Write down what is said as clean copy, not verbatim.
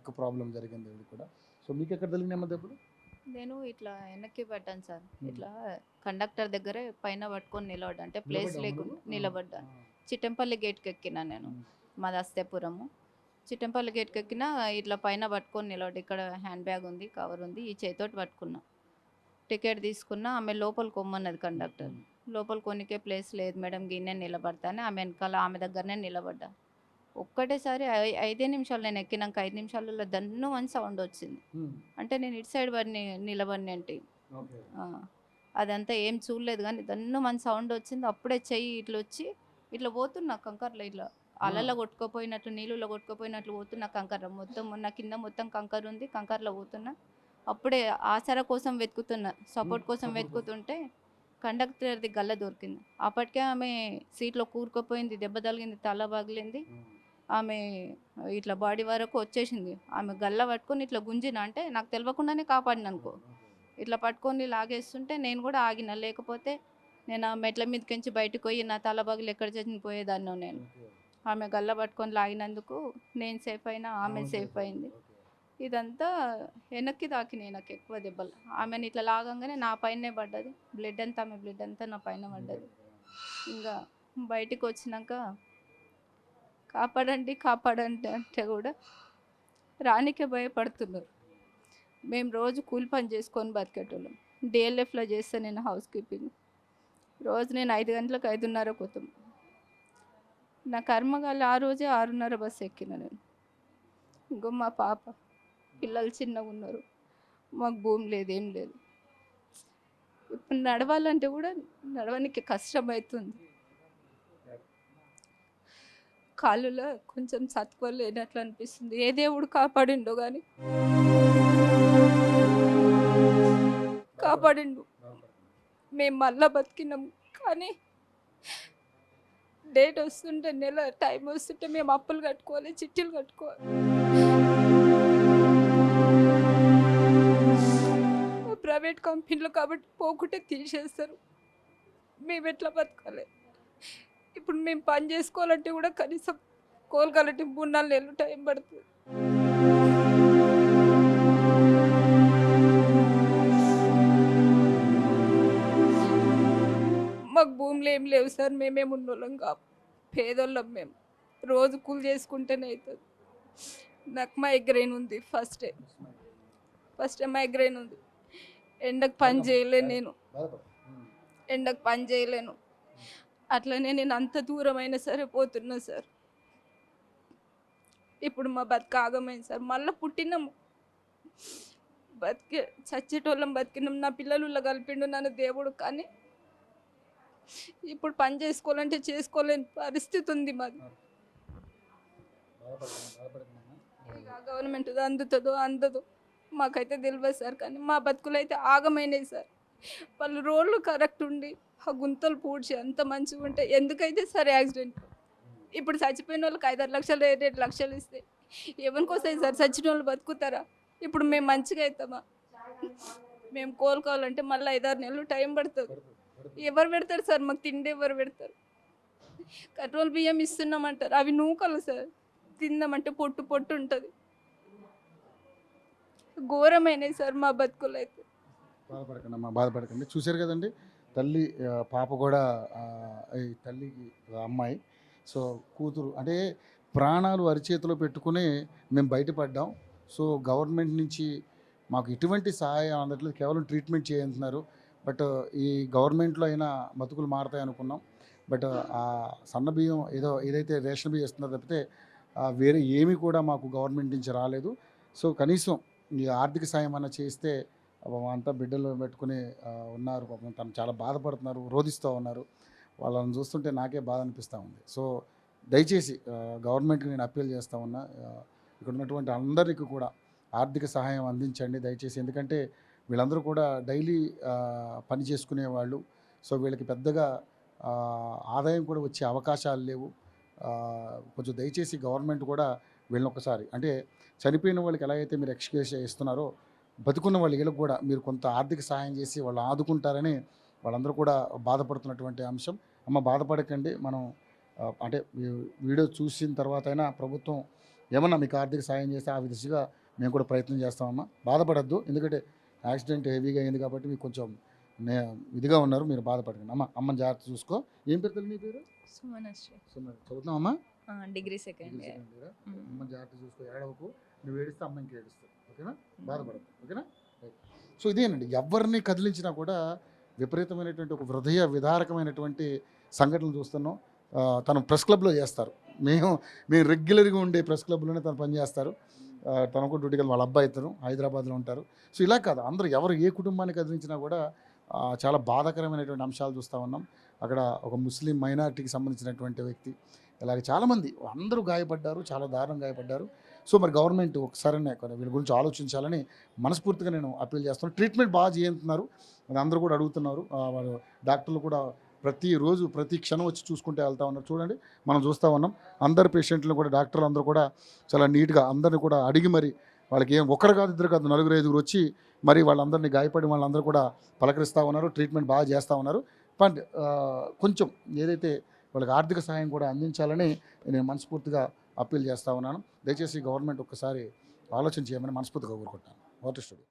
Neck problem జరిగింది ఇది కూడా. సో మీకు ఎక్కడ తగిలినాయమ్మా దెబ్బలు? నేను ఇట్లా వెనక్కి పడ్డాను సార్. ఇట్లా కండక్టర్ దగ్గరే పైన పట్టుకొని నిలబడ్డా. అంటే ప్లేస్ నిలబడ్డావా లేకుండా నువ్వు? నిలబడ్డా. చిట్టంపల్లి గేట్‌కి ఎక్కినా నేను. మాది అస్తేపురము. చిట్టంపల్లి గేట్‌కి ఎక్కినా ఇట్లా పైన పట్టుకొని నిలబడ్డా. ఇక్కడ హ్యాండ్ బ్యాగ్ ఉంది, కవర్ ఉంది. ఈ చేయితోటి పట్టుకున్నా. టికెట్ తీసుకున్నా. ఆమె లోపలికి పొమ్మన్నది కండక్టర్. లోపలికి పోనీకే ప్లేస్ లేదు మేడం గిన్నే నిలబడతా అని ఆమె వెనకాల ఆమె దగ్గరనే నిలబడ్డా. ఒక్కటేసారి 5 నిమిషాలు నేను ఎక్కినాక 5 నిమిషాలలో దన్ను అని సౌండ్ వచ్చింది. అంటే నేను ఇటు సైడ్ నిలబడినేంటి. ఓకే. అదంతా ఏం చూడలేదు కానీ దన్ను మన సౌండ్ వచ్చింది. అప్పుడే చెయ్యి ఇట్లా వచ్చి ఇట్లా పోతున్నా కంకర్లో ఇట్లా అలల్లో కొట్టుకుపోయినట్లు నీళ్ళలో కొట్టుకుపోయినట్లు పోతున్నా కంకర మొత్తం నా కింద మొత్తం కంకర ఉంది. కంకర్లో పోతున్నా. అప్పుడే ఆసరా కోసం వెతుకుతున్నా, సపోర్ట్ కోసం వెతుకుతుంటే కండక్టర్ది గల్ల దొరికింది. అప్పటికే ఆమె సీట్లో కూరుకుపోయింది, దెబ్బ తగిలింది, తల పగిలింది. ఆమె ఇట్లా బాడీ వరకు వచ్చేసింది. ఆమె గల్ల పట్టుకొని ఇట్లా గుంజిన అంటే నాకు తెలియకుండానే కాపాడిన అనుకో. ఇట్లా పట్టుకొని లాగేస్తుంటే నేను కూడా ఆగిన. లేకపోతే నేను ఆ మెట్ల మీదకించి బయటకు పోయి నా తల పగిలి ఎక్కడ చనిపోయేదాన్నో నేను. ఆమె గల్ల పట్టుకొని లాగినందుకు నేను సేఫ్ అయినా, ఆమె సేఫ్ అయింది. ఇదంతా వెనక్కి తాకినాయి నాకు ఎక్కువ దెబ్బలు. ఆమెను ఇట్లా లాగంగానే నా పైనే పడ్డది. ఆమె బ్లడ్ అంతా నా పైన పడ్డది. ఇంకా బయటికి వచ్చినాక కాపాడండి కాపాడండి అంటే కూడా రానికే భయపడుతున్నారు. మేము రోజు కూలి పని చేసుకొని బతికేటోళ్ళం. డిఎల్ఎఫ్లో చేస్తాను నేను హౌస్ కీపింగ్. రోజు నేను 5 గంటలకు 5:30 పోతాం. నా కర్మగాలి ఆ రోజే 6:30 బస్సు ఎక్కిన నేను. ఇంకో మా పాప పిల్లలు చిన్నగా ఉన్నారు. మాకు భూమి లేదు, ఏం లేదు. ఇప్పుడు నడవాలంటే కూడా నడవడానికి కష్టమవుతుంది. కాళ్ళలో కొంచెం సత్వ లేనట్లు అనిపిస్తుంది. ఏ దేవుడు కాపాడిండో కానీ కాపాడిండు. మేము మళ్ళా బతికినాం. కానీ డేట్ వస్తుంటే, నెల టైం వస్తుంటే మేము అప్పులు కట్టుకోవాలి, చిట్టీలు కట్టుకోవాలి. ప్రైవేట్ కంపెనీలు కాబట్టి పోకుంటే తీసేస్తారు. మేము ఎట్లా బతకాలి? ఇప్పుడు మేము పని చేసుకోవాలంటే కూడా కనీసం కోలుకోవాలంటే 3-4 నెలలు టైం పడుతుంది. మాకు భూములు ఏం లేవు సార్. మేమేమి ఉన్నోళ్ళం కాదు, పేదోళ్ళం మేము. రోజు కూలి చేసుకుంటేనే అవుతుంది. నాకు మైగ్రైన్ ఉంది. ఫస్ట్ టైం మైగ్రైన్ ఉంది. ఎండకు పని చేయలేను నేను. ఎండకు పని చేయలేను. అట్లనే నేను అంత దూరం అయినా సరే పోతున్నా సార్. ఇప్పుడు మా బతుకు ఆగమైంది సార్. మళ్ళీ పుట్టినాము, బతికే చచ్చేటోళ్ళం బతికినాం. నా పిల్లలు కలిపిండు నన్ను దేవుడు. కానీ ఇప్పుడు పని చేసుకోవాలంటే చేసుకోలేని పరిస్థితి ఉంది మాది. గవర్నమెంట్ అందుతుందో అందదో మాకైతే తెలియదు సార్. కానీ మా బతుకులు అయితే ఆగమైనాయి సార్. వాళ్ళు రోడ్లు కరెక్ట్ ఉండి ఆ గుంతలు పూడ్చి అంత మంచిగా ఉంటే ఎందుకైతే సార్ యాక్సిడెంట్? ఇప్పుడు చచ్చిపోయిన వాళ్ళకి 5-6 లక్షలు 7 లక్షలు ఇస్తే ఎవరికి వస్తాయి సార్? చచ్చిన వాళ్ళు బతుకుతారా? ఇప్పుడు మేము మంచిగా అవుతామా? మేము కోలుకోవాలంటే మళ్ళీ 5-6 నెలలు టైం పడుతుంది. ఎవరు పెడతారు సార్ మాకు తిండి? ఎవరు పెడతారు? కంట్రోల్ బియ్యం ఇస్తున్నామంటారు, అవి నూకలు సార్. తిందామంటే పొట్టు పొట్టు ఉంటుంది. ఘోరమైనవి సార్ మా బతుకులు అయితే. బాధపడకండి అమ్మా, బాధపడకండి. చూశారు కదండి తల్లి, పాప కూడా, ఈ తల్లికి అమ్మాయి, సో కూతురు అంటే ప్రాణాలు అరిచేతిలో పెట్టుకుని మేము బయటపడ్డాం. సో గవర్నమెంట్ నుంచి మాకు ఎటువంటి సహాయం అందట్లేదు, కేవలం ట్రీట్మెంట్ చేయంటున్నారు. బట్ ఈ గవర్నమెంట్లో అయినా బతుకులు మారతాయి అనుకున్నాం. బట్ ఆ సన్న బియ్యం ఏదైతే రేషన్ బియ్యం ఇస్తుందో తప్పితే వేరే ఏమీ కూడా మాకు గవర్నమెంట్ నుంచి రాలేదు. సో కనీసం ఈ ఆర్థిక సాయం అన్న చేస్తే అంతా బిడ్డలు పెట్టుకుని ఉన్నారు. పాపం తను చాలా బాధపడుతున్నారు, రోధిస్తూ ఉన్నారు. వాళ్ళని చూస్తుంటే నాకే బాధ అనిపిస్తూ ఉంది. సో దయచేసి గవర్నమెంట్కి నేను అప్పీల్ చేస్తూ ఉన్నా, ఇక్కడ ఉన్నటువంటి అందరికీ కూడా ఆర్థిక సహాయం అందించండి దయచేసి. ఎందుకంటే వీళ్ళందరూ కూడా డైలీ పని చేసుకునే వాళ్ళు. సో వీళ్ళకి పెద్దగా ఆదాయం కూడా వచ్చే అవకాశాలు లేవు. కొంచెం దయచేసి గవర్నమెంట్ కూడా వీళ్ళని ఒకసారి, అంటే చనిపోయిన వాళ్ళకి ఎలా అయితే మీరు ఎక్స్క్యూజ్ ఇస్తున్నారో, బతుకున్న వాళ్ళకి కూడా మీరు కొంత ఆర్థిక సహాయం చేసి వాళ్ళు ఆదుకుంటారని వాళ్ళందరూ కూడా బాధపడుతున్నటువంటి అంశం. అమ్మ బాధపడకండి. మనం అంటే వీడియో చూసిన తర్వాత అయినా ప్రభుత్వం ఏమన్నా మీకు ఆర్థిక సాయం చేస్తే ఆ దిశగా మేము కూడా ప్రయత్నం చేస్తామమ్మా. బాధపడద్దు, ఎందుకంటే యాక్సిడెంట్ హెవీగా అయింది కాబట్టి మీకు కొంచెం నే ఇదిగా ఉన్నారు, మీరు బాధపడకండి. అమ్మని జాగ్రత్త చూసుకో. ఏం పేరు తల్లి నీ పేరు? సుమనశ్రీ. చదువుతున్నావమ్మా? Degree second year. అమ్మని జాగ్రత్త చూసుకో, ఏడవకు. నువ్వు ఏడిస్తే అమ్మ ఇంక ఏడుస్తుంది, ఓకేనా? బాధపడద్దు, ఓకేనా? సో ఇదేనండి, ఎవరిని కదిలించినా కూడా విపరీతమైనటువంటి ఒక హృదయ విదారకమైనటువంటి సంఘటనలు చూస్తున్నాం. తను ప్రెస్ క్లబ్లో చేస్తారు, మేము రెగ్యులర్గా ఉండే ప్రెస్ క్లబ్లోనే తను పనిచేస్తారు. తనకు డ్యూటీకి వాళ్ళ అబ్బాయి ఇద్దరు హైదరాబాద్లో ఉంటారు. సో ఇలా కాదు, అందరూ ఎవరు ఏ కుటుంబాన్ని కదిలించినా కూడా చాలా బాధాకరమైనటువంటి అంశాలు చూస్తూ ఉన్నాం. అక్కడ ఒక ముస్లిం మైనారిటీకి సంబంధించినటువంటి వ్యక్తి, ఇలాగ చాలామంది అందరూ గాయపడ్డారు, చాలా దారుణం గాయపడ్డారు. సో మరి గవర్నమెంట్ ఒకసారి వీళ్ళ గురించి ఆలోచించాలని మనస్ఫూర్తిగా నేను అప్పీల్ చేస్తున్నాను. ట్రీట్మెంట్ బాగా చేస్తున్నారు, అది అందరూ కూడా అడుగుతున్నారు. వాళ్ళు డాక్టర్లు కూడా ప్రతిరోజు ప్రతి క్షణం వచ్చి చూసుకుంటే వెళ్తూ ఉన్నారు. చూడండి, మనం చూస్తూ ఉన్నాం. అందరు పేషెంట్లు కూడా డాక్టర్లు అందరూ కూడా చాలా నీట్గా అందరిని కూడా అడిగి మరి వాళ్ళకి ఏం ఒకరు కాదు ఇద్దరు కాదు 4-5 వచ్చి మరి వాళ్ళందరినీ గాయపడి వాళ్ళందరూ కూడా పలకరిస్తూ ఉన్నారు, ట్రీట్మెంట్ బాగా చేస్తూ ఉన్నారు. బట్ కొంచెం ఏదైతే వాళ్ళకి ఆర్థిక సహాయం కూడా అందించాలని నేను మనస్ఫూర్తిగా అప్పీల్ చేస్తూ ఉన్నాను. దయచేసి గవర్నమెంట్ ఒక్కసారి ఆలోచన చేయమని మనస్ఫూర్తిగా కోరుకుంటాను. Water studio.